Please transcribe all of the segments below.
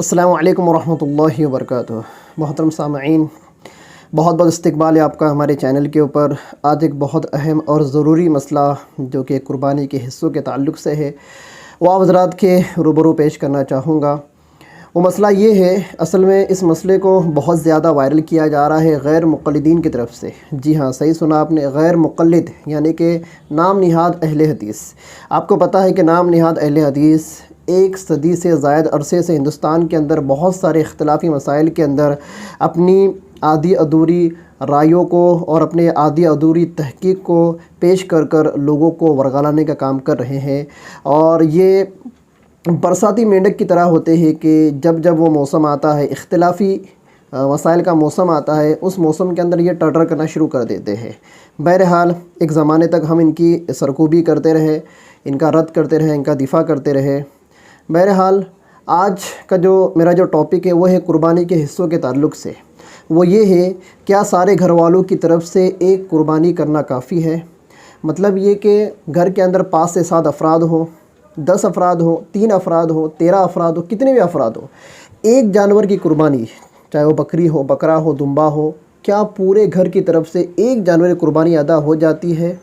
السلام علیکم ورحمۃ اللہ وبرکاتہ۔ محترم سامعین، بہت بہت استقبال ہے آپ کا ہمارے چینل کے اوپر۔ آج ایک بہت اہم اور ضروری مسئلہ جو کہ قربانی کے حصوں کے تعلق سے ہے وہ آپ حضرات کے روبرو پیش کرنا چاہوں گا۔ وہ مسئلہ یہ ہے، اصل میں اس مسئلے کو بہت زیادہ وائرل کیا جا رہا ہے غیر مقلدین کی طرف سے۔ جی ہاں، صحیح سنا آپ نے، غیر مقلد یعنی کہ نام نہاد اہل حدیث۔ آپ کو پتہ ہے کہ نام نہاد اہل حدیث ایک صدی سے زائد عرصے سے ہندوستان کے اندر بہت سارے اختلافی مسائل کے اندر اپنی آدھی ادھوری رائیوں کو اور اپنے آدھی ادھوری تحقیق کو پیش کر کر لوگوں کو ورگلانے کا کام کر رہے ہیں، اور یہ برساتی مینڈک کی طرح ہوتے ہیں کہ جب جب وہ موسم آتا ہے، اختلافی مسائل کا موسم آتا ہے، اس موسم کے اندر یہ ٹرٹر کرنا شروع کر دیتے ہیں۔ بہرحال ایک زمانے تک ہم ان کی سرکوبی کرتے رہے، ان کا رد کرتے رہے، ان کا دفاع کرتے رہے۔ بہرحال آج کا جو میرا ٹاپک ہے وہ ہے قربانی کے حصوں کے تعلق سے۔ وہ یہ ہے، کیا سارے گھر والوں کی طرف سے ایک قربانی کرنا کافی ہے؟ مطلب یہ کہ گھر کے اندر 5 سے 7 افراد ہوں، 10 افراد ہوں، 3 افراد ہوں، 13 افراد ہوں، کتنے بھی افراد ہوں، ایک جانور کی قربانی، چاہے وہ بکری ہو، بکرا ہو، دمبا ہو، کیا پورے گھر کی طرف سے ایک جانور کی قربانی ادا ہو جاتی ہے؟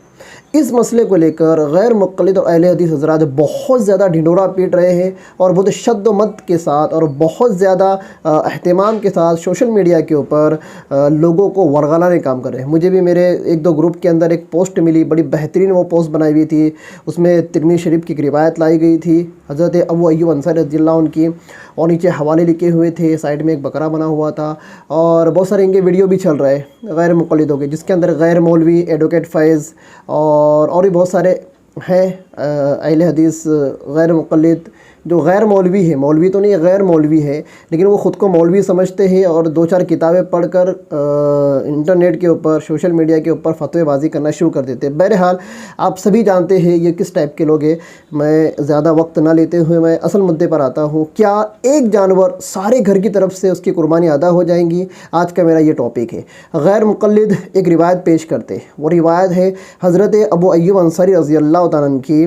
اس مسئلے کو لے کر غیر مقلد اور اہل حدیث حضرات بہت زیادہ ڈھنڈورا پیٹ رہے ہیں، اور بہت شد و مد کے ساتھ اور بہت زیادہ اہتمام کے ساتھ سوشل میڈیا کے اوپر لوگوں کو ورگلانے کا کام کر رہے ہیں۔ مجھے بھی میرے 1-2 گروپ کے اندر ایک پوسٹ ملی، بڑی بہترین وہ پوسٹ بنائی ہوئی تھی۔ اس میں ترمذی شریف کی ایک روایت لائی گئی تھی حضرت ابو ایوب انصاری رضی اللہ عنہ کی، اور نیچے حوالے لکھے ہوئے تھے، سائڈ میں ایک بکرا بنا ہوا تھا، اور بہت سارے ان کے ویڈیو بھی چل رہے غیر مقلدوں کے، جس کے اندر غیر مولوی، ایڈوکیٹ فیض اور بھی بہت سارے ہیں اہل حدیث غیر مقلد جو غیر مولوی ہے، مولوی تو نہیں، غیر مولوی ہے، لیکن وہ خود کو مولوی سمجھتے ہیں اور 2-4 کتابیں پڑھ کر انٹرنیٹ کے اوپر، سوشل میڈیا کے اوپر فتوی بازی کرنا شروع کر دیتے ہیں۔ بہرحال آپ سبھی جانتے ہیں یہ کس ٹائپ کے لوگ ہیں۔ میں زیادہ وقت نہ لیتے ہوئے میں اصل مدعے پر آتا ہوں، کیا ایک جانور سارے گھر کی طرف سے اس کی قربانی ادا ہو جائیں گی؟ آج کا میرا یہ ٹاپک ہے۔ غیر مقلد ایک روایت پیش کرتے، وہ روایت ہے حضرت ابو ایوب انصاری رضی اللہ تعالیٰ عنہ کی،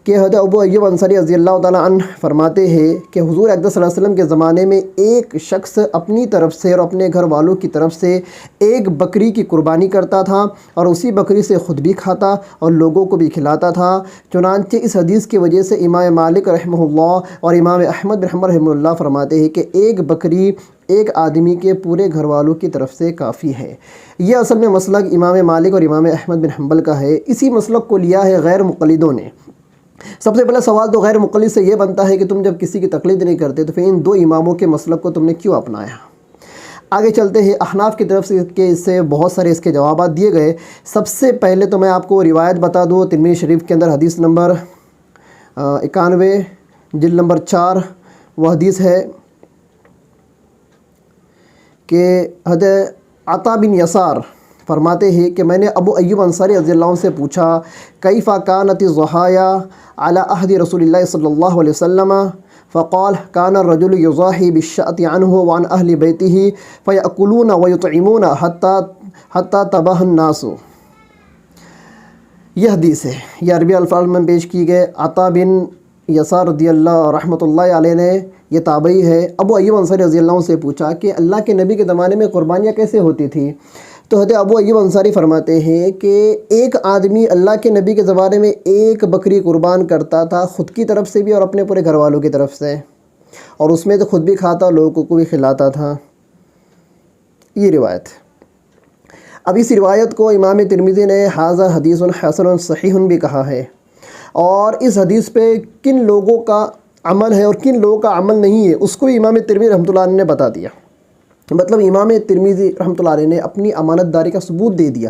کہ حضرت ابو ایوب انصاری رضی اللہ تعالیٰ عنہ فرماتے ہیں کہ حضور اقدس صلی اللہ علیہ وسلم کے زمانے میں ایک شخص اپنی طرف سے اور اپنے گھر والوں کی طرف سے ایک بکری کی قربانی کرتا تھا، اور اسی بکری سے خود بھی کھاتا اور لوگوں کو بھی کھلاتا تھا۔ چنانچہ اس حدیث کی وجہ سے امام مالک رحمہ اللہ اور امام احمد بن حنبل رحمہ اللہ فرماتے ہیں کہ ایک بکری ایک آدمی کے پورے گھر والوں کی طرف سے کافی ہے۔ یہ اصل میں مسلک امام مالک اور امام احمد بن حنبل کا ہے۔ اسی مسلک کو لیا ہے غیر مقلدوں نے۔ سب سے پہلا سوال تو غیر مقلد سے یہ بنتا ہے کہ تم جب کسی کی تقلید نہیں کرتے تو پھر ان 2 اماموں کے مسلک کو تم نے کیوں اپنایا؟ آگے چلتے ہیں، احناف کی طرف سے اس سے بہت سارے اس کے جوابات دیے گئے۔ سب سے پہلے تو میں آپ کو روایت بتا دوں، ترمذی شریف کے اندر حدیث نمبر 91 جلد نمبر 4 وہ حدیث ہے کہ حضرت عطا بن یسار فرماتے ہیں کہ میں نے ابو ایوب انصاری رضی اللہ عنہ سے پوچھا، کیف کانت الضحایا علی عہد رسول اللہ صلی اللہ علیہ وسلم؟ فقال کان الرجل یضاحی بالشاة عنہ وعن اہل بیتہ فیأکلون ویطعمون حتی تباہ الناس۔ یہ حدیث ہے، یہ عربی الفاظ میں پیش کی گئے۔ عطا بن یسار رضی اللہ رحمۃ اللہ علیہ نے، یہ تابعی ہے، ابو ایوب انصاری رضی اللہ عنہ سے پوچھا کہ اللہ کے نبی کے زمانے میں قربانیاں کیسے ہوتی تھی؟ تو حضرت ابو ایوب انصاری فرماتے ہیں کہ ایک آدمی اللہ کے نبی کے زمانے میں ایک بکری قربان کرتا تھا، خود کی طرف سے بھی اور اپنے پورے گھر والوں کی طرف سے، اور اس میں تو خود بھی کھاتا، لوگوں کو بھی کھلاتا تھا۔ یہ روایت، اب اس روایت کو امام ترمذی نے ھذا حدیث حسن صحیح بھی کہا ہے، اور اس حدیث پہ کن لوگوں کا عمل ہے اور کن لوگوں کا عمل نہیں ہے اس کو بھی امام ترمذی رحمۃ اللہ علیہ نے بتا دیا۔ مطلب امام ترمذی رحمۃ اللہ علیہ نے اپنی امانت داری کا ثبوت دے دیا،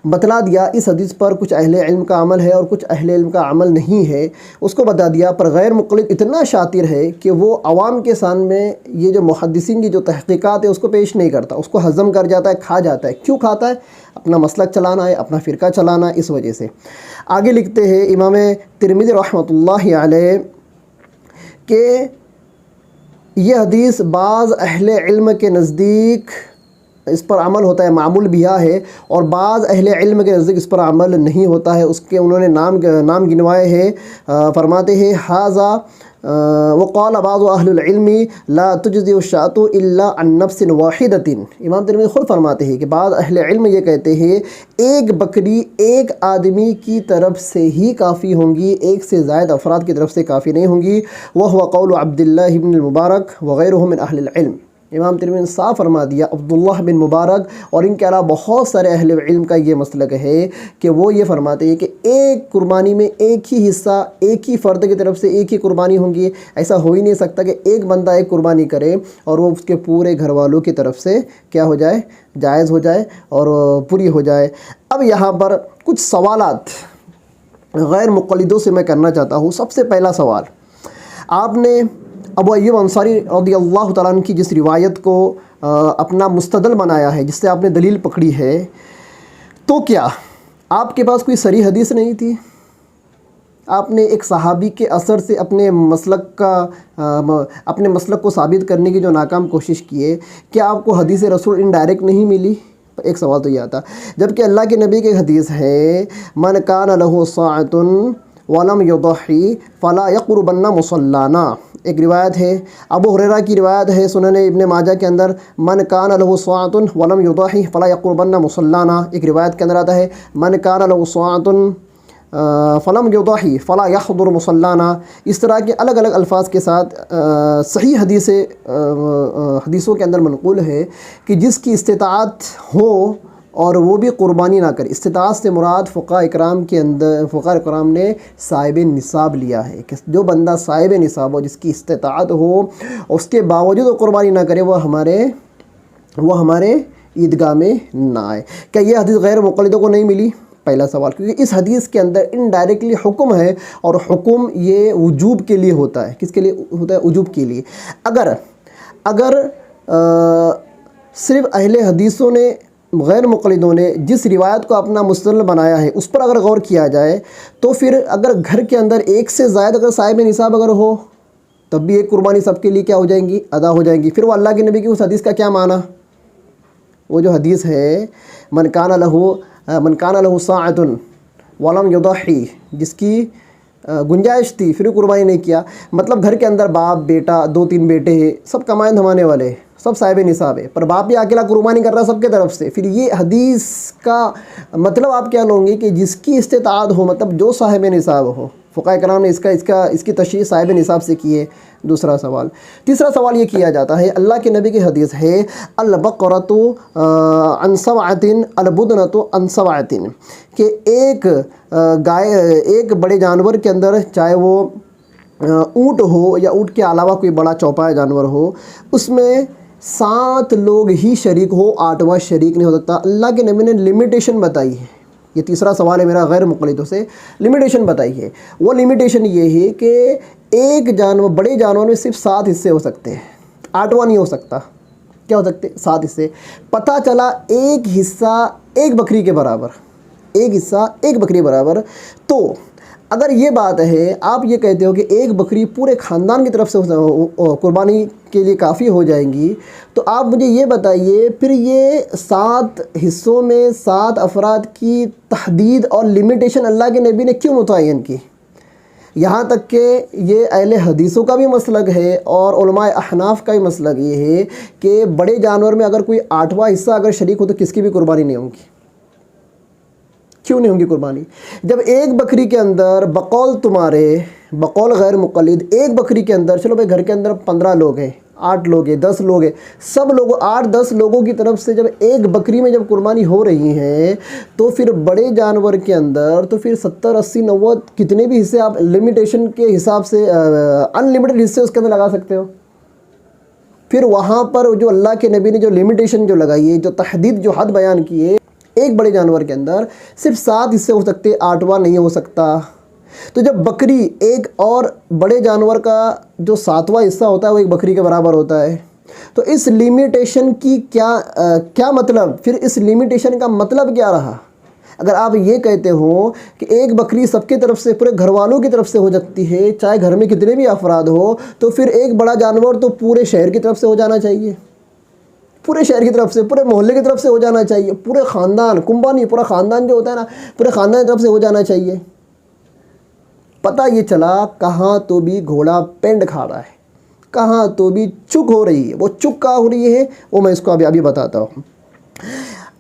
بتلا دیا اس حدیث پر کچھ اہل علم کا عمل ہے اور کچھ اہل علم کا عمل نہیں ہے، اس کو بتا دیا۔ پر غیر مقلد اتنا شاطر ہے کہ وہ عوام کے سامنے یہ جو محدثین کی جو تحقیقات ہے اس کو پیش نہیں کرتا، اس کو ہضم کر جاتا ہے، کھا جاتا ہے۔ کیوں کھاتا ہے؟ اپنا مسلک چلانا ہے، اپنا فرقہ چلانا ہے، اس وجہ سے۔ آگے لکھتے ہیں امام ترمذی رحمۃ اللہ علیہ کہ یہ حدیث بعض اہل علم کے نزدیک اس پر عمل ہوتا ہے، معمول بیا ہے، اور بعض اہل علم کے نزدیک اس پر عمل نہیں ہوتا ہے۔ اس کے انہوں نے نام گنوائے ہیں، فرماتے ہیں ھذا وقال بعض اہل العلم لا تجزی الشاۃ الا عن نفس واحدۃ۔ امام ترمذی خود فرماتے ہیں کہ بعض اہل علم یہ کہتے ہیں ایک بکری ایک آدمی کی طرف سے ہی کافی ہوں گی، ایک سے زائد افراد کی طرف سے کافی نہیں ہوں گی۔ وہو قول عبداللہ بن المبارک وغیرہ من اہل العلم۔ امام ترمذی نے صاف فرما دیا عبداللہ بن مبارک اور ان کے علاوہ بہت سارے اہل علم کا یہ مسلک ہے کہ وہ یہ فرماتے ہیں کہ ایک قربانی میں ایک ہی حصہ ایک ہی فرد کی طرف سے ایک ہی قربانی ہوں گی۔ ایسا ہو ہی نہیں سکتا کہ ایک بندہ ایک قربانی کرے اور وہ اس کے پورے گھر والوں کی طرف سے کیا ہو جائے، جائز ہو جائے اور پوری ہو جائے۔ اب یہاں پر کچھ سوالات غیر مقلدوں سے میں کرنا چاہتا ہوں۔ سب سے پہلا سوال، آپ نے ابو ایوب انصاری رضی اللہ تعالیٰ عنہ کی جس روایت کو اپنا مستدل بنایا ہے، جس سے آپ نے دلیل پکڑی ہے، تو کیا آپ کے پاس کوئی صریح حدیث نہیں تھی؟ آپ نے ایک صحابی کے اثر سے اپنے مسلک کو ثابت کرنے کی جو ناکام کوشش کی ہے، کیا آپ کو حدیث رسول انڈائریکٹ نہیں ملی؟ ایک سوال تو یہ آتا، جبکہ اللہ کے نبی کی حدیث ہے من کان لہ صاعۃ ولم یضحی فلا یقربن مصلانا۔ ایک روایت ہے ابو ہریرہ کی روایت ہے سنن ابن ماجہ کے اندر، من کان لہ صاعۃ ولم یضحی فلا یقربن مصلانا۔ ایک روایت کے اندر آتا ہے من کان لہ صاعۃ فلم یضحی فلا یحضر مصلانا۔ اس طرح کے الگ الگ الفاظ کے ساتھ صحیح حدیثوں کے اندر منقول ہے کہ جس کی استطاعت ہو اور وہ بھی قربانی نہ کرے۔ استطاعت سے مراد فقہاء اکرام نے صاحب نصاب لیا ہے کہ جو بندہ صاحب نصاب ہو، جس کی استطاعت ہو، اس کے باوجود وہ قربانی نہ کرے، وہ ہمارے عیدگاہ میں نہ آئے۔ کیا یہ حدیث غیر مقلدوں کو نہیں ملی؟ پہلا سوال، کیونکہ اس حدیث کے اندر انڈائریکٹلی حکم ہے، اور حکم یہ وجوب کے لیے ہوتا ہے۔ کس کے لیے ہوتا ہے؟ وجوب کے لیے۔ اگر صرف اہل حدیثوں نے، غیر مقلدوں نے جس روایت کو اپنا مستدل بنایا ہے اس پر اگر غور کیا جائے، تو پھر اگر گھر کے اندر ایک سے زائد اگر صاحب نصاب اگر ہو، تب بھی ایک قربانی سب کے لیے کیا ہو جائیں گی؟ ادا ہو جائیں گی۔ پھر وہ اللہ کے نبی کی اس حدیث کا کیا معنی؟ وہ جو حدیث ہے من کان لہ صاعۃ ولم یضحی، جس کی گنجائش تھی پھر قربانی نہیں کیا، مطلب گھر کے اندر باپ، بیٹا، 2-3 بیٹے ہیں، سب کمائیں دھمانے والے ہیں، سب صاحب نصاب ہے، پر باپ بھی اکیلا قربانی کر رہا ہے سب کے طرف سے۔ پھر یہ حدیث کا مطلب آپ کیا لیں گے کہ جس کی استطاعت ہو، مطلب جو صاحب نصاب ہو۔ فقہاء کرام نے اس کی تشریح صاحب نصاب سے کی ہے۔ دوسرا سوال، تیسرا سوال یہ کیا جاتا ہے، اللہ کے نبی کی حدیث ہے البقرۃ عن سبعۃ البدنۃ عن سبعۃ، کہ ایک بڑے جانور کے اندر، چاہے وہ اونٹ ہو یا اونٹ کے علاوہ کوئی بڑا چوپایا جانور ہو، اس میں 7 لوگ ہی شریک ہو، 8واں شریک نہیں ہو سکتا۔ اللہ کے نبی نے لمیٹیشن بتائی ہے۔ یہ تیسرا سوال ہے میرا غیر مقلدوں سے، لمیٹیشن بتائی ہے۔ وہ لمیٹیشن یہ ہے کہ ایک بڑے جانور میں صرف 7 حصے ہو سکتے ہیں، 8واں نہیں ہو سکتا۔ کیا ہو سکتے؟ 7 حصے۔ پتہ چلا ایک حصہ ایک بکری کے برابر، ایک حصہ ایک بکری برابر، تو اگر یہ بات ہے، آپ یہ کہتے ہو کہ ایک بکری پورے خاندان کی طرف سے قربانی کے لیے کافی ہو جائیں گی، تو آپ مجھے یہ بتائیے پھر یہ 7 حصوں میں 7 افراد کی تحدید اور لمیٹیشن اللہ کے نبی نے کیوں متعین کی؟ یہاں تک کہ یہ اہل حدیثوں کا بھی مسلک ہے اور علماء احناف کا بھی مسلک یہ ہے کہ بڑے جانور میں اگر کوئی 8واں حصہ اگر شریک ہو تو کس کی بھی قربانی نہیں ہوگی۔ کیوں نہیں ہوگی قربانی؟ جب ایک بکری کے اندر بقول غیر مقلد، ایک بکری کے اندر، چلو بھائی گھر کے اندر 15 لوگ ہیں، 8 لوگ ہیں، 10 لوگ ہیں، سب لوگ 8-10 لوگوں کی طرف سے جب ایک بکری میں جب قربانی ہو رہی ہے، تو پھر بڑے جانور کے اندر تو پھر 70 80 90 کتنے بھی حصے آپ لمیٹیشن کے حساب سے ان لمیٹڈ حصے اس کے اندر لگا سکتے ہو۔ پھر وہاں پر جو اللہ کے نبی نے جو لمیٹیشن جو لگائی ہے، جو تحدید جو حد بیان کی ہے، ایک بڑے جانور کے اندر صرف 7 حصے ہو سکتے، 8واں نہیں ہو سکتا۔ تو جب بکری ایک اور بڑے جانور کا جو 7واں حصہ ہوتا ہے وہ ایک بکری کے برابر ہوتا ہے، تو اس لمیٹیشن کی کیا مطلب؟ پھر اس لمیٹیشن کا مطلب کیا رہا؟ اگر آپ یہ کہتے ہو کہ ایک بکری سب کی طرف سے، پورے گھر والوں کی طرف سے ہو سکتی ہے، چاہے گھر میں کتنے بھی افراد ہو، تو پھر ایک بڑا جانور تو پورے شہر کی طرف سے ہو جانا چاہیے۔ پورے شہر کی طرف سے، پورے محلے کی طرف سے ہو جانا چاہیے، پورے خاندان، کنبہ نہیں، پورا خاندان جو ہوتا ہے نا، پورے خاندان کی طرف سے ہو جانا چاہیے۔ پتہ یہ چلا کہاں تو بھی گھوڑا پینڈ کھا رہا ہے، کہاں تو بھی چک ہو رہی ہے۔ وہ چک کہاں ہو رہی ہے وہ میں اس کو ابھی بتاتا ہوں۔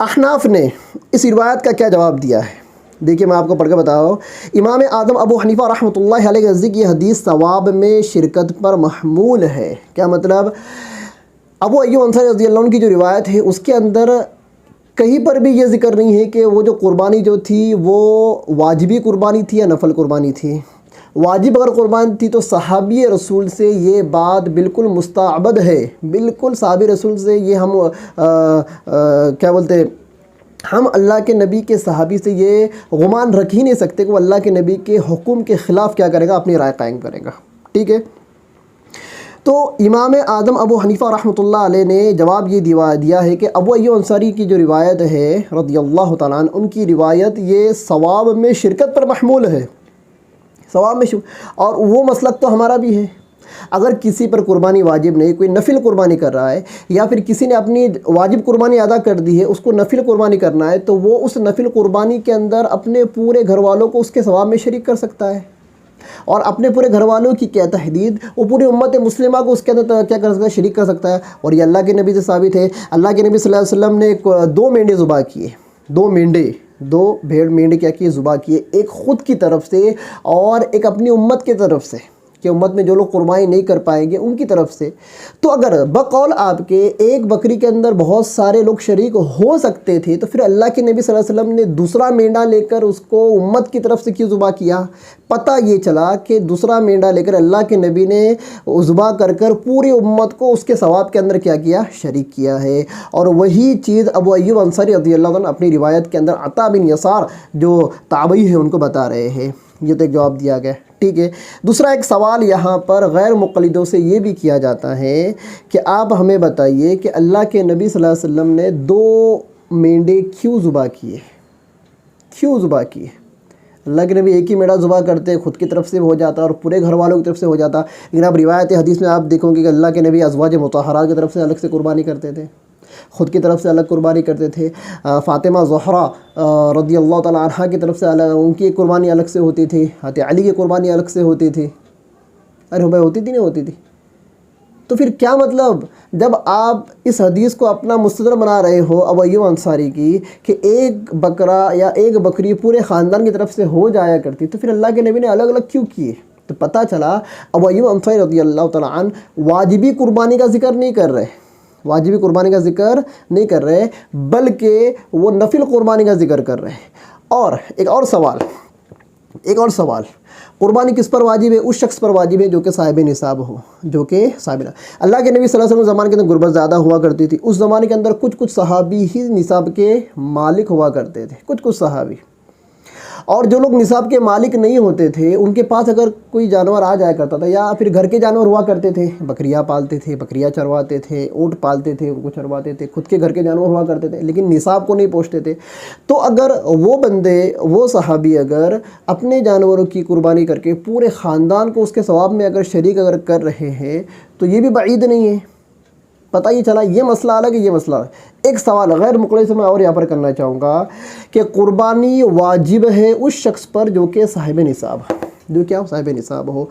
احناف نے اس روایت کا کیا جواب دیا ہے، دیکھیے میں آپ کو پڑھ کے بتاؤ۔ امام اعظم ابو حنیفہ رحمۃ اللہ علیہ کے نزدیک یہ حدیث ثواب میں شرکت پر محمول ہے۔ کیا مطلب؟ ابو ایوب انصاری رضی اللہ عنہ کی جو روایت ہے اس کے اندر کہیں پر بھی یہ ذکر نہیں ہے کہ وہ جو قربانی جو تھی وہ واجبی قربانی تھی یا نفل قربانی تھی۔ واجب اگر قربانی تھی تو صحابی رسول سے یہ بات بالکل مستعبد ہے، بالکل صحابی رسول سے یہ ہم کیا بولتے، ہم اللہ کے نبی کے صحابی سے یہ گمان رکھ ہی نہیں سکتے کہ وہ اللہ کے نبی کے حکم کے خلاف کیا کرے گا، اپنی رائے قائم کرے گا۔ ٹھیک ہے، تو امام اعظم ابو حنیفہ رحمۃ اللہ علیہ نے جواب یہ دیا ہے کہ ابو ایوب انصاری کی جو روایت ہے رضی اللہ تعالیٰ عنہ، ان کی روایت یہ ثواب میں شرکت پر محمول ہے، ثواب میں اور وہ مسلک تو ہمارا بھی ہے۔ اگر کسی پر قربانی واجب نہیں، کوئی نفل قربانی کر رہا ہے، یا پھر کسی نے اپنی واجب قربانی ادا کر دی ہے، اس کو نفل قربانی کرنا ہے، تو وہ اس نفل قربانی کے اندر اپنے پورے گھر والوں کو اس کے ثواب میں شریک کر سکتا ہے، اور اپنے پورے گھر والوں کی کیا تحدید، وہ پوری امت مسلمہ کو اس کے اندر کیا کر سکتا ہے، شریک کر سکتا ہے۔ اور یہ اللہ کے نبی سے ثابت ہے۔ اللہ کے نبی صلی اللہ علیہ وسلم نے 2 مینڈے ذبح کیے، 2 بھیڑ مینڈے کیا کیے، ذبح کیے، ایک خود کی طرف سے اور ایک اپنی امت کی طرف سے، کہ امت میں جو لوگ قربانی نہیں کر پائیں گے ان کی طرف سے۔ تو اگر بقول آپ کے ایک بکری کے اندر بہت سارے لوگ شریک ہو سکتے تھے، تو پھر اللہ کے نبی صلی اللہ علیہ وسلم نے دوسرا مینڈا لے کر اس کو امت کی طرف سے کیوں ذبح کیا؟ پتہ یہ چلا کہ دوسرا مینڈا لے کر اللہ کے نبی نے ذبح کر پوری امت کو اس کے ثواب کے اندر کیا شریک کیا ہے۔ اور وہی چیز ابو ایوب انصاری رضی اللہ عنہ اپنی روایت کے اندر عطا بن یسار جو تابعی ہے ان کو بتا رہے ہیں۔ یہ تو ایک جواب دیا گیا، ٹھیک ہے۔ دوسرا ایک سوال یہاں پر غیر مقلدوں سے یہ بھی کیا جاتا ہے کہ آپ ہمیں بتائیے کہ اللہ کے نبی صلی اللہ علیہ وسلم نے 2 مینڈے کیوں ذبح کیے؟ اللہ کے نبی ایک ہی مینڈا ذبح کرتے، خود کی طرف سے ہو جاتا اور پورے گھر والوں کی طرف سے ہو جاتا، لیکن آپ روایت حدیث میں آپ دیکھو گے کہ اللہ کے نبی ازواج مطہرات کی طرف سے الگ سے قربانی کرتے تھے، خود کی طرف سے الگ قربانی کرتے تھے، فاطمہ زہرا رضی اللہ تعالیٰ عنہ کی طرف سے الگ، ان کی قربانی الگ سے ہوتی تھی، حضرت علی کی قربانی الگ سے ہوتی تھی۔ ارے بھائی ہوتی تھی نہیں ہوتی تھی؟ تو پھر کیا مطلب جب آپ اس حدیث کو اپنا مستدل بنا رہے ہو ابو ایوب انصاری کی کہ ایک بکرا یا ایک بکری پورے خاندان کی طرف سے ہو جایا کرتی، تو پھر اللہ کے نبی نے الگ الگ کیوں کیے؟ تو پتہ چلا ابو ایوب انصاری رضی اللہ تعالیٰ عنہ واجبی قربانی کا ذکر نہیں کر رہے، بلکہ وہ نفل قربانی کا ذکر کر رہے ہیں۔ اور ایک اور سوال، قربانی کس پر واجب ہے؟ اس شخص پر واجب ہے جو کہ صاحب نصاب ہو، اللہ کے نبی صلی اللہ علیہ وسلم زمانے کے اندر غربت زیادہ ہوا کرتی تھی، اس زمانے کے اندر کچھ صحابی ہی نصاب کے مالک ہوا کرتے تھے، کچھ صحابی، اور جو لوگ نصاب کے مالک نہیں ہوتے تھے ان کے پاس اگر کوئی جانور آ جایا کرتا تھا، یا پھر گھر کے جانور ہوا کرتے تھے، بکریاں پالتے تھے، بکریاں چرواتے تھے، اونٹ پالتے تھے، ان کو چرواتے تھے، خود کے گھر کے جانور ہوا کرتے تھے لیکن نصاب کو نہیں پہنچتے تھے، تو اگر وہ صحابی اگر اپنے جانوروں کی قربانی کر کے پورے خاندان کو اس کے ثواب میں اگر شریک کر رہے ہیں تو یہ بھی بعید نہیں ہے۔ پتہ یہ چلا یہ مسئلہ الگ ہے، یہ مسئلہ الگ۔ ایک سوال غیر مقلد سے میں اور یہاں پر کرنا چاہوں گا کہ قربانی واجب ہے اس شخص پر جو کہ صاحب نصاب ہو،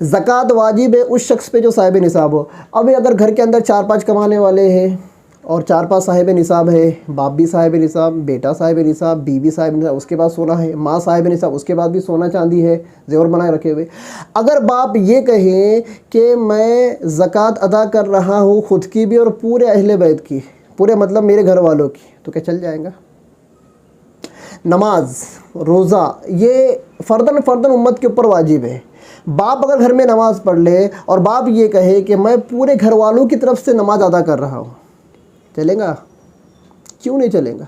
زکوٰۃ واجب ہے اس شخص پہ جو صاحب نصاب ہو۔ اب اگر گھر کے اندر 4-5 کمانے والے ہیں اور 4-5 صاحب نصاب ہے، باپ بھی صاحب نصاب، بیٹا صاحب نصاب، بیوی صاحب نصاب، اس کے بعد سونا ہے، ماں صاحب نصاب، اس کے بعد بھی سونا چاندی ہے، زیور بنائے رکھے ہوئے۔ اگر باپ یہ کہیں کہ میں زکوٰۃ ادا کر رہا ہوں خود کی بھی اور پورے اہل بیت کی، پورے مطلب میرے گھر والوں کی، تو کیا چل جائے گا؟ نماز، روزہ یہ فرداً امت کے اوپر واجب ہے۔ باپ اگر گھر میں نماز پڑھ لے اور باپ یہ کہے کہ میں پورے گھر والوں کی طرف سے نماز ادا کر رہا ہوں، چلے گا؟ کیوں نہیں چلے گا؟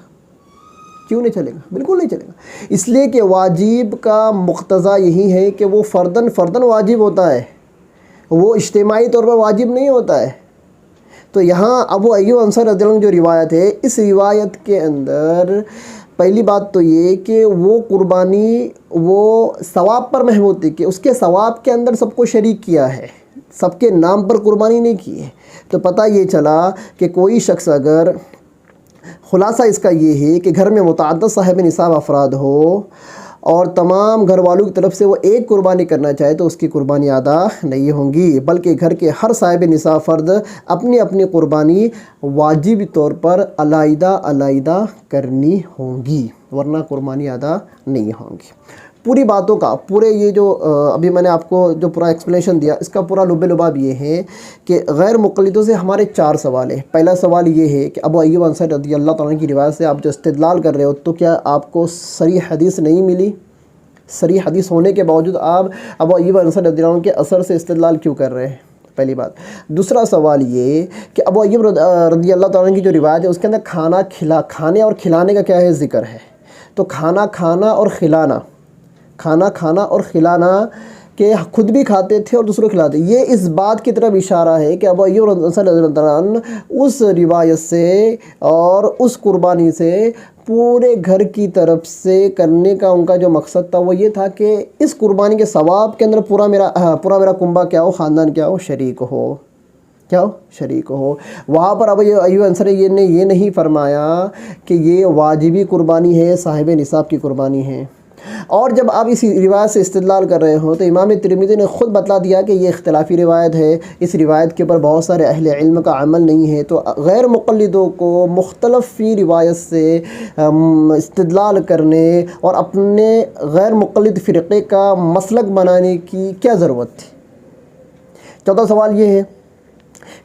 بالکل نہیں چلے گا۔ اس لیے کہ واجب کا مقتضا یہی ہے کہ وہ فرداً واجب ہوتا ہے، وہ اجتماعی طور پر واجب نہیں ہوتا ہے۔ تو یہاں ابو ایوب انصاری رضی اللہ عنہ جو روایت ہے، اس روایت کے اندر پہلی بات تو یہ کہ وہ قربانی وہ ثواب پر محمود تھی کہ اس کے ثواب کے اندر سب کو شریک کیا ہے، سب کے نام پر قربانی نہیں کی ہے۔ تو پتہ یہ چلا کہ کوئی شخص اگر، خلاصہ اس کا یہ ہے کہ گھر میں متعدد صاحب نصاب افراد ہو اور تمام گھر والوں کی طرف سے وہ ایک قربانی کرنا چاہے تو اس کی قربانی ادا نہیں ہوں گی، بلکہ گھر کے ہر صاحب نصاب فرد اپنی اپنی قربانی واجبی طور پر علیحدہ علیحدہ کرنی ہوں گی، ورنہ قربانی ادا نہیں ہوں گی۔ پوری باتوں کا، پورے یہ جو ابھی میں نے آپ کو جو پورا ایکسپلینیشن دیا، اس کا پورا لب لباب یہ ہے کہ غیر مقلدوں سے ہمارے 4 سوال ہیں۔ پہلا سوال یہ ہے کہ ابو ایوب انصاری رضی اللہ تعالیٰ عنہ کی روایت سے آپ جو استدلال کر رہے ہو تو کیا آپ کو صریح حدیث نہیں ملی؟ صریح حدیث ہونے کے باوجود آپ ابو ایوب انصاری رضی اللہ عنہ کے اثر سے استدلال کیوں کر رہے ہیں؟ پہلی بات۔ دوسرا سوال یہ کہ ابو ایوب رضی اللہ تعالیٰ عنہ کی جو روایت ہے اس کے اندر کھانے اور کھلانے کا کیا ہے ذکر ہے، تو کھانا کھانا اور کھلانا کہ خود بھی کھاتے تھے اور دوسروں کو کھلاتے، یہ اس بات کی طرف اشارہ ہے کہ ابو ایوب رضی اللہ عنہ اس روایت سے اور اس قربانی سے پورے گھر کی طرف سے کرنے کا ان کا جو مقصد تھا وہ یہ تھا کہ اس قربانی کے ثواب کے اندر پورا میرا کنبہ کیا ہو، خاندان کیا ہو، شریک ہو۔ وہاں پر ابو ایوب انصاری نے یہ نہیں فرمایا کہ یہ واجبی قربانی ہے، صاحب نصاب کی قربانی ہے۔ اور جب آپ اس روایت سے استدلال کر رہے ہوں تو امام ترمذی نے خود بتلا دیا کہ یہ اختلافی روایت ہے، اس روایت کے اوپر بہت سارے اہل علم کا عمل نہیں ہے، تو غیر مقلدوں کو مختلف فی روایت سے استدلال کرنے اور اپنے غیر مقلد فرقے کا مسلک بنانے کی کیا ضرورت تھی؟ چوتھا سوال یہ ہے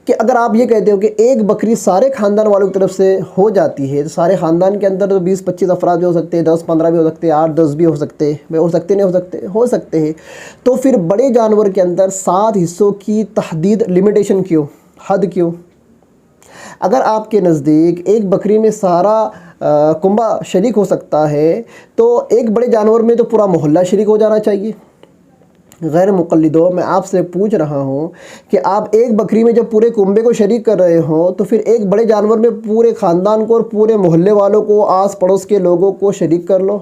کہ اگر آپ یہ کہتے ہو کہ ایک بکری سارے خاندان والوں کی طرف سے ہو جاتی ہے تو سارے خاندان کے اندر تو 20-25 افراد بھی ہو سکتے ہیں، 10-15 بھی ہو سکتے ہیں، 8-10 بھی ہو سکتے ہیں، تو پھر بڑے جانور کے اندر 7 حصوں کی تحدید، لمیٹیشن کیوں، حد کیوں؟ اگر آپ کے نزدیک ایک بکری میں سارا کنبہ شریک ہو سکتا ہے تو ایک بڑے جانور میں تو پورا محلہ شریک ہو جانا چاہیے۔ غیر مقلدوں، میں آپ سے پوچھ رہا ہوں کہ آپ ایک بکری میں جب پورے کنبے کو شریک کر رہے ہوں تو پھر ایک بڑے جانور میں پورے خاندان کو اور پورے محلے والوں کو، آس پڑوس کے لوگوں کو شریک کر لو،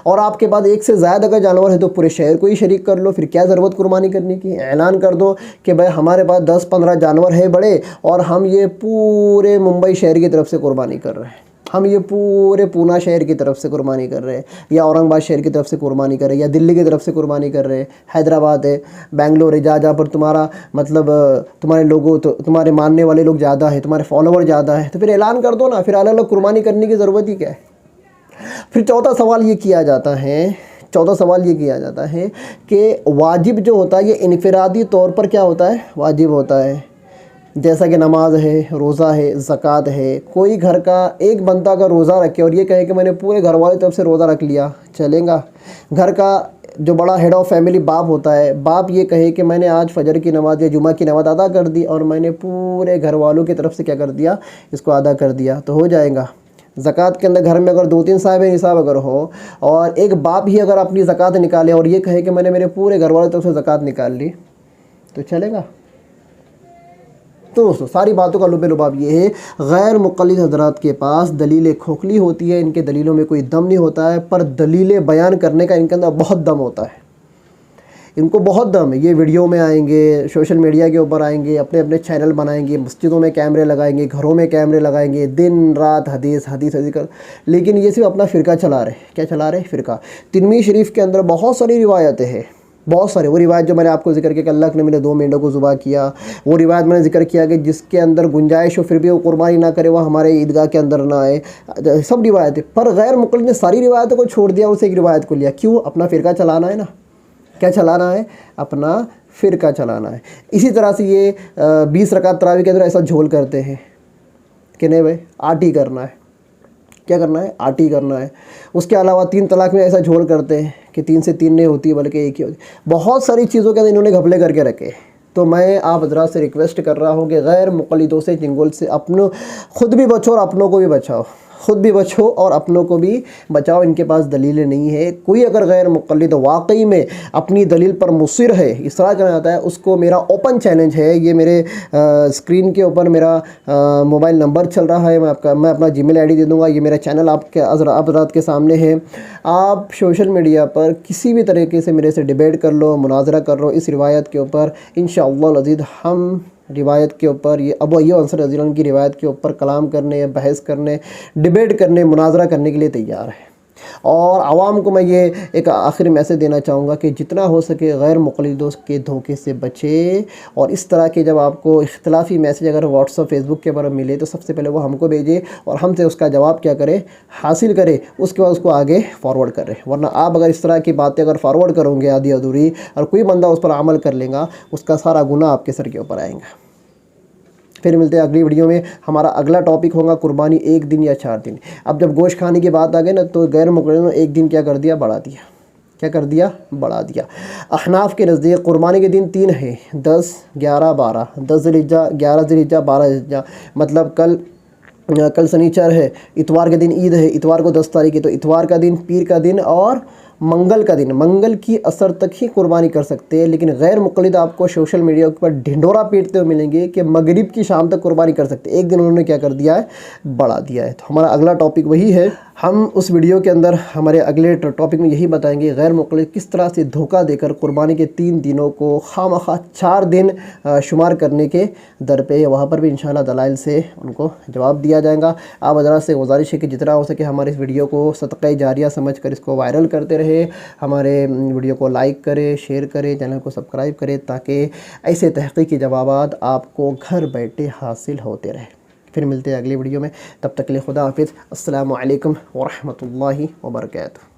اور آپ کے بعد ایک سے زائد اگر جانور ہے تو پورے شہر کو ہی شریک کر لو، پھر کیا ضرورت قربانی کرنے کی؟ اعلان کر دو کہ بھائی ہمارے پاس 10-15 جانور ہیں بڑے اور ہم یہ پورے ممبئی شہر کی طرف سے قربانی کر رہے ہیں، ہم یہ پورے پونا شہر کی طرف سے قربانی کر رہے ہیں، یا اورنگ آباد شہر کی طرف سے قربانی کر رہے ہیں، یا دلی کی طرف سے قربانی کر رہے ہیں، حیدرآباد ہے، بنگلور ہے، جہاں پر تمہارا مطلب تمہارے لوگوں، تمہارے ماننے والے لوگ زیادہ ہیں، تمہارے فالوور زیادہ ہیں، تو پھر اعلان کر دو نا، پھر الگ الگ قربانی کرنے کی ضرورت ہی کیا ہے؟ پھر چوتھا سوال یہ کیا جاتا ہے کہ واجب جو ہوتا ہے یہ انفرادی طور پر کیا ہوتا ہے؟ واجب ہوتا ہے، جیسا کہ نماز ہے، روزہ ہے، زکوٰۃ ہے۔ کوئی گھر کا ایک بندہ کا روزہ رکھے اور یہ کہے کہ میں نے پورے گھر والے طرف سے روزہ رکھ لیا، چلے گا؟ گھر کا جو بڑا ہیڈ آف فیملی باپ ہوتا ہے، باپ یہ کہے کہ میں نے آج فجر کی نماز یا جمعہ کی نماز ادا کر دی اور میں نے پورے گھر والوں کی طرف سے کیا کر دیا؟ اس کو ادا کر دیا، تو ہو جائے گا۔ زکوٰۃ کے اندر گھر میں اگر 2-3 صاحب نصاب اگر ہو اور ایک باپ ہی اگر اپنی زکوٰۃ نکالے اور یہ کہے کہ میں نے میرے پورے گھر والوں کی طرف سے زکوٰۃ نکال لی، تو چلے گا؟ تو دوستو، ساری باتوں کا لب لباب یہ ہے، غیر مقلد حضرات کے پاس دلیلیں کھوکھلی ہوتی ہے، ان کے دلیلوں میں کوئی دم نہیں ہوتا ہے، پر دلیلیں بیان کرنے کا ان کے اندر بہت دم ہوتا ہے، ان کو بہت دم ہے۔ یہ ویڈیو میں آئیں گے، سوشل میڈیا کے اوپر آئیں گے، اپنے چینل بنائیں گے، مسجدوں میں کیمرے لگائیں گے، گھروں میں کیمرے لگائیں گے، دن رات حدیث کر، لیکن یہ صرف اپنا فرقہ چلا رہے۔ کیا چلا رہے؟ فرقہ۔ ترمذی شریف کے اندر بہت ساری روایتیں ہیں، بہت سارے۔ وہ روایت جو میں نے آپ کو ذکر کیا کہ اللہ نے میرے 2 مینڈوں کو ذبح کیا، وہ روایت میں نے ذکر کیا کہ جس کے اندر گنجائش ہو پھر بھی وہ قربانی نہ کرے، وہ ہمارے عیدگاہ کے اندر نہ آئے، سب روایتیں۔ پر غیر مقلد نے ساری روایتوں کو چھوڑ دیا، اسے ایک روایت کو لیا، کیوں؟ اپنا فرقہ چلانا ہے نا۔ کیا چلانا ہے؟ اپنا فرقہ چلانا ہے۔ اسی طرح سے یہ 20 رکعت تراویح کے اندر ایسا جھول کرتے ہیں کہ نہیں بھائی آٹی کرنا ہے۔ کیا کرنا ہے؟ آٹی کرنا ہے۔ اس کے علاوہ 3 طلاق میں ایسا جھول کرتے ہیں کہ 3 سے 3 نہیں ہوتی بلکہ 1 ہی ہوتی۔ بہت ساری چیزوں کے اندر انہوں نے گھپلے کر کے رکھے۔ تو میں آپ حضرات سے ریکویسٹ کر رہا ہوں کہ غیر مقلدوں سے، چنگل سے خود بھی بچو اور اپنوں کو بھی بچاؤ۔ خود بھی بچو اور اپنوں کو بھی بچاؤ، ان کے پاس دلیلیں نہیں ہے۔ کوئی اگر غیر مقلد واقعی میں اپنی دلیل پر مصر ہے، اصرار کرنا چاہتا ہے، اس کو میرا اوپن چیلنج ہے۔ یہ میرے اسکرین کے اوپر میرا موبائل نمبر چل رہا ہے، میں اپنا جی میل آئی ڈی دے دوں گا، یہ میرا چینل آپ حضرات کے سامنے ہے۔ آپ سوشل میڈیا پر کسی بھی طریقے سے میرے سے ڈیبیٹ کر لو، مناظرہ کر لو اس روایت کے اوپر، انشاءاللہ العزیز ہم روایت کے اوپر، یہ ابو ایوب انصاری رضی اللہ عنہ کی روایت کے اوپر کلام کرنے، بحث کرنے، ڈیبیٹ کرنے، مناظرہ کرنے کے لیے تیار ہے۔ اور عوام کو میں یہ ایک آخری میسیج دینا چاہوں گا کہ جتنا ہو سکے غیر مقلدوں کے دھوکے سے بچے، اور اس طرح کے جب آپ کو اختلافی میسیج اگر واٹس ایپ فیس بک کے اوپر ملے تو سب سے پہلے وہ ہم کو بھیجے اور ہم سے اس کا جواب کیا کرے، حاصل کرے، اس کے بعد اس کو آگے فارورڈ کرے۔ ورنہ آپ اگر اس طرح کی باتیں اگر فارورڈ کرو گے آدھی ادھوری، اور کوئی بندہ اس پر عمل کر لے گا، اس کا سارا گناہ آپ کے سر کے اوپر آئے گا۔ پھر ملتے ہیں اگلی ویڈیو میں۔ ہمارا اگلا ٹاپک ہوگا قربانی 1 دن یا 4 دن۔ اب جب گوشت کھانے کی بات آ گئی نا، تو غیر مقلدوں نے 1 دن کیا کر دیا، بڑھا دیا۔ کیا کر دیا؟ بڑھا دیا۔ احناف کے نزدیک قربانی کے دن 3 ہیں، 10، 11، 12۔ 10 ذی الحجہ، 11 ذی الحجہ، 12 ذی الحجہ، مطلب کل سنیچر ہے، اتوار کے دن عید ہے، اتوار کو 10 تاریخ ہے، تو اتوار کا دن، پیر کا دن اور منگل کا دن، منگل کی عصر تک ہی قربانی کر سکتے ہیں۔ لیکن غیر مقلد آپ کو سوشل میڈیا پر ڈھنڈورا پیٹتے ہوئے ملیں گے کہ مغرب کی شام تک قربانی کر سکتے ہیں۔ 1 دن انہوں نے کیا کر دیا ہے، بڑھا دیا ہے۔ تو ہمارا اگلا ٹاپک وہی ہے۔ ہم اس ویڈیو کے اندر ہمارے اگلے ٹاپک میں یہی بتائیں گے غیر مقلد کس طرح سے دھوکہ دے کر قربانی کے 3 دنوں کو خواہ 4 دن شمار کرنے کے در پہ، وہاں پر بھی انشاءاللہ دلائل سے ان کو جواب دیا جائے گا۔ آپ حضرات سے گزارش ہے کہ جتنا ہو سکے ہمارے اس ویڈیو کو صدقہ جاریہ سمجھ کر اس کو وائرل کرتے رہے، ہمارے ویڈیو کو لائک کرے، شیئر کرے، چینل کو سبسکرائب کرے، تاکہ ایسے تحقیقی جوابات آپ کو گھر بیٹھے حاصل ہوتے رہے۔ پھر ملتے ہیں اگلی ویڈیو میں، تب تک کے لیے خدا حافظ۔ السلام علیکم ورحمۃ اللہ وبرکاتہ۔